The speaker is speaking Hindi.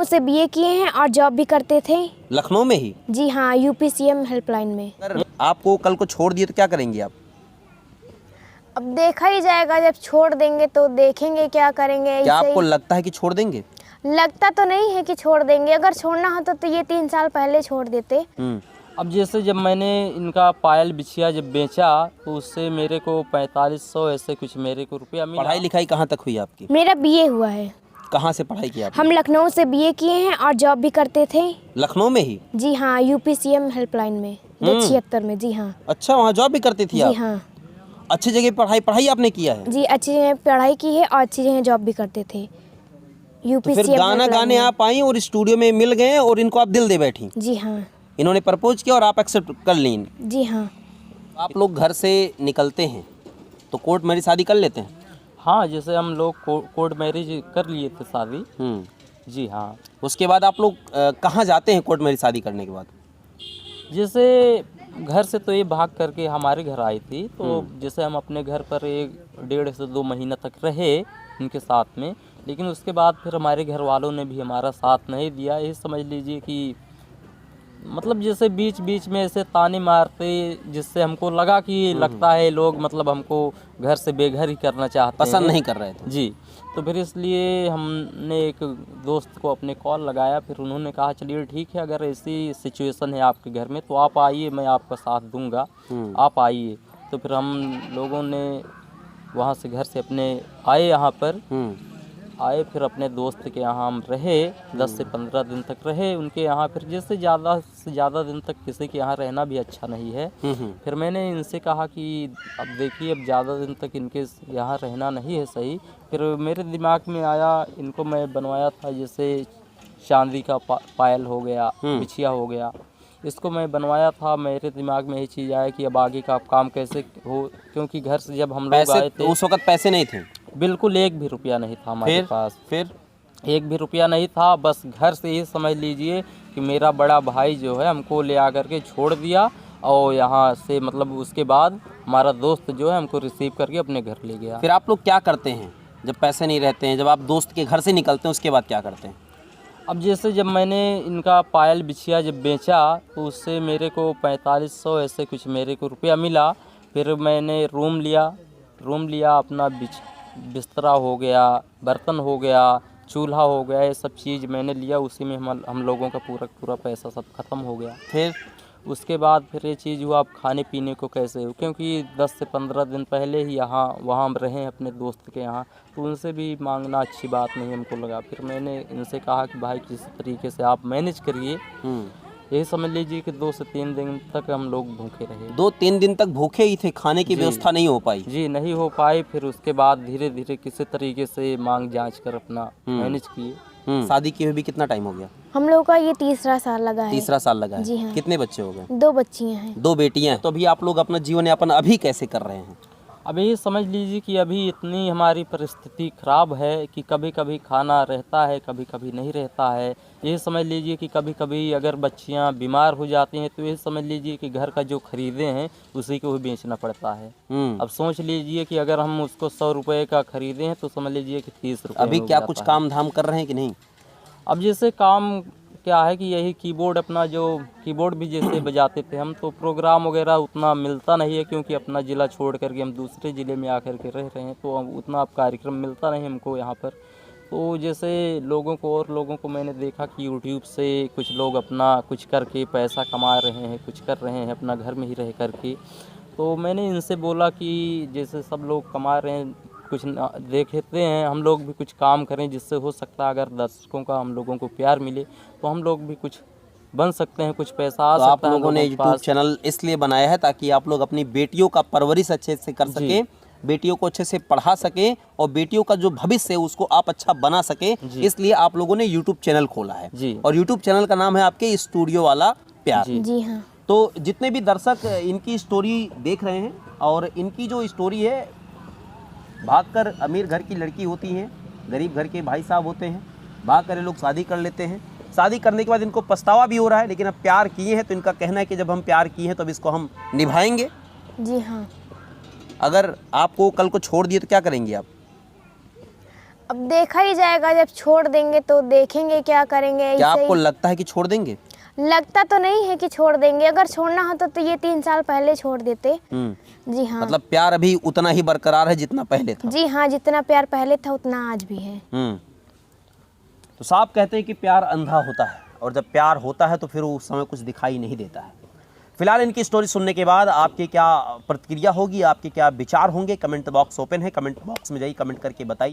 से बीए किए हैं और जॉब भी करते थे। लखनऊ में ही? जी हाँ, यूपी सीएम हेल्पलाइन में। अगर आपको कल को छोड़ दिए तो क्या करेंगी आप? अब देखा ही जाएगा, जब छोड़ देंगे तो देखेंगे क्या करेंगे। क्या ऐसे आपको ही लगता है कि छोड़ देंगे? लगता तो नहीं है कि छोड़ देंगे, अगर छोड़ना होता तो ये 3 साल पहले छोड़ देते। अब जैसे जब मैंने इनका पायल बिछिया जब बेचा तो उससे मेरे को 4500 ऐसे कुछ मेरे को रुपया मिला। पढ़ाई लिखाई कहाँ तक हुई आपकी? मेरा बीए हुआ है। कहाँ से पढ़ाई की आपने? हम लखनऊ से बीए किए हैं और जॉब भी करते थे। लखनऊ में ही? जी हाँ, यूपी सीएम हेल्पलाइन में 276 में। जी हाँ। अच्छा, वहाँ जॉब भी करती थी जी आप? हाँ अच्छी जगह पढ़ाई आपने किया है? जी, अच्छी जगह पढ़ाई की है और अच्छी जगह जॉब भी करते थे। तो यूपी फिर सीएम गाना हेल्पलाइन गाने में। आप आई और स्टूडियो में मिल गए और इनको आप दिल दे बैठी? जी हाँ। इन्होंने प्रपोज किया और आप एक्सेप्ट कर ली? जी हाँ। आप लोग घर से निकलते हैं तो कोर्ट मैरिज शादी कर लेते हैं? हाँ, जैसे हम लोग कोर्ट मैरिज कर लिए थे शादी। जी हाँ। उसके बाद आप लोग कहाँ जाते हैं कोर्ट मैरिज शादी करने के बाद? जैसे घर से तो ये भाग करके हमारे घर आई थी, तो जैसे हम अपने घर पर 1.5 से 2 महीना तक रहे इनके साथ में, लेकिन उसके बाद फिर हमारे घर वालों ने भी हमारा साथ नहीं दिया। ये समझ लीजिए कि मतलब जैसे बीच बीच में ऐसे ताने मारते, जिससे हमको लगा कि लगता है लोग मतलब हमको घर से बेघर ही करना चाहते हैं, पसंद नहीं कर रहे थे? जी। तो फिर इसलिए हमने एक दोस्त को अपने कॉल लगाया, फिर उन्होंने कहा चलिए ठीक है, अगर ऐसी सिचुएशन है आपके घर में तो आप आइए, मैं आपका साथ दूंगा, आप आइए। तो फिर हम लोगों ने वहाँ से घर से अपने आए यहाँ पर आए, फिर अपने दोस्त के यहाँ हम रहे 10 से 15 दिन तक रहे उनके यहाँ। फिर जैसे ज़्यादा से ज़्यादा दिन तक किसी के यहाँ रहना भी अच्छा नहीं है। फिर मैंने इनसे कहा कि अब देखिए, अब ज़्यादा दिन तक इनके यहाँ रहना नहीं है सही। फिर मेरे दिमाग में आया, इनको मैं बनवाया था जैसे चांदी का पायल हो गया, बिछिया हो गया, इसको मैं बनवाया था। मेरे दिमाग में यही चीज़ आया कि अब आगे का काम कैसे हो, क्योंकि घर से जब हम लोग आए थे उस वक्त पैसे नहीं थे? बिल्कुल 1 भी रुपया नहीं था हमारे पास। फिर 1 भी रुपया नहीं था, बस घर से ही समझ लीजिए कि मेरा बड़ा भाई जो है हमको ले आकर के छोड़ दिया, और यहाँ से मतलब उसके बाद हमारा दोस्त जो है हमको रिसीव करके अपने घर ले गया। फिर आप लोग क्या करते हैं जब पैसे नहीं रहते हैं? जब आप दोस्त के घर से निकलते हैं उसके बाद क्या करते हैं? अब जैसे जब मैंने इनका पायल बिछिया जब बेचा तो उससे मेरे को 4500 ऐसे कुछ मेरे को रुपया मिला। फिर मैंने रूम लिया, अपना बिस्तरा हो गया, बर्तन हो गया, चूल्हा हो गया, ये सब चीज़ मैंने लिया। उसी में हम लोगों का पूरा पैसा सब ख़त्म हो गया। फिर उसके बाद फिर ये चीज़ हुआ, अब खाने पीने को कैसे हो, क्योंकि 10 से 15 दिन पहले ही वहाँ हम रहे अपने दोस्त के यहाँ, तो उनसे भी मांगना अच्छी बात नहीं हमको लगा। फिर मैंने इनसे कहा कि भाई किसी तरीके से आप मैनेज करिए। यही समझ लीजिए कि 2 से 3 दिन तक हम लोग भूखे रहे। 2-3 दिन तक भूखे ही थे, खाने की व्यवस्था नहीं हो पाई? जी, नहीं हो पाई। फिर उसके बाद धीरे धीरे किसी तरीके से मांग जांच कर अपना मैनेज किए। शादी किए हुए भी कितना टाइम हो गया? हम लोग का ये तीसरा साल लगा है। तीसरा साल लगा है? जी हाँ। कितने बच्चे हो गए? 2 बच्चियाँ हैं। 2 बेटियां हैं। तो अभी आप लोग अपना जीवन यापन अभी कैसे कर रहे हैं? अभी समझ लीजिए कि अभी इतनी हमारी परिस्थिति ख़राब है कि कभी कभी खाना रहता है, कभी कभी नहीं रहता है। ये समझ लीजिए कि कभी कभी अगर बच्चियां बीमार हो जाती हैं तो ये समझ लीजिए कि घर का जो खरीदे हैं उसी को भी बेचना पड़ता है। अब सोच लीजिए कि अगर हम उसको 100 रुपये का खरीदे हैं तो समझ लीजिए कि 30 रुपये अभी क्या कुछ काम धाम कर रहे हैं कि नहीं? अब जैसे काम क्या है कि यही कीबोर्ड, अपना जो कीबोर्ड भी जैसे बजाते थे हम, तो प्रोग्राम वगैरह उतना मिलता नहीं है, क्योंकि अपना ज़िला छोड़ करके हम दूसरे ज़िले में आकर के रह रहे हैं, तो उतना अब कार्यक्रम मिलता नहीं हमको यहाँ पर। तो जैसे लोगों को मैंने देखा कि यूट्यूब से कुछ लोग अपना कुछ करके पैसा कमा रहे हैं, कुछ कर रहे हैं अपना घर में ही रह करके। तो मैंने इनसे बोला कि जैसे सब लोग कमा रहे हैं, कुछ देखते हैं हम लोग भी कुछ काम करें, जिससे हो सकता है अगर दर्शकों का हम लोगों को प्यार मिले तो हम लोग भी कुछ बन सकते हैं, कुछ पैसा आ सकता है। आप लोगों ने यूट्यूब चैनल इसलिए बनाया है ताकि आप लोग अपनी बेटियों का परवरिश अच्छे से कर सकें, बेटियों को अच्छे से पढ़ा सकें और बेटियों का जो भविष्य है उसको आप अच्छा बना सकें, इसलिए आप लोगों ने यूट्यूब चैनल खोला है। और यूट्यूब चैनल का नाम है आपके स्टूडियो वाला प्यार। जी हाँ। तो जितने भी दर्शक इनकी स्टोरी देख रहे हैं, और इनकी जो स्टोरी है, भागकर अमीर घर की लड़की होती हैं, गरीब घर के भाई साहब होते हैं, भागकर ये लोग शादी कर लेते हैं। शादी करने के बाद इनको पछतावा भी हो रहा है, लेकिन अब प्यार किए हैं तो इनका कहना है कि जब हम प्यार किए हैं तो अब इसको हम निभाएंगे। जी हाँ। अगर आपको कल को छोड़ दिए तो क्या करेंगी आप? अब देखा ही जाएगा, जब छोड़ देंगे तो देखेंगे क्या करेंगे। क्या ऐसे आपको ही लगता है कि छोड़ देंगे? लगता तो नहीं है कि छोड़ देंगे, अगर छोड़ना होता तो ये 3 साल पहले छोड़ देते। जी हाँ। मतलब प्यार अभी उतना ही बरकरार है जितना पहले था। जी हाँ, जितना प्यार पहले था उतना आज भी है। तो साहब कहते हैं कि प्यार अंधा होता है, और जब प्यार होता है तो फिर उस समय कुछ दिखाई नहीं देता है। फिलहाल इनकी स्टोरी सुनने के बाद आपकी क्या प्रतिक्रिया होगी, आपके क्या विचार होंगे, कमेंट बॉक्स ओपन है, कमेंट बॉक्स में जाइए कमेंट करके बताइए।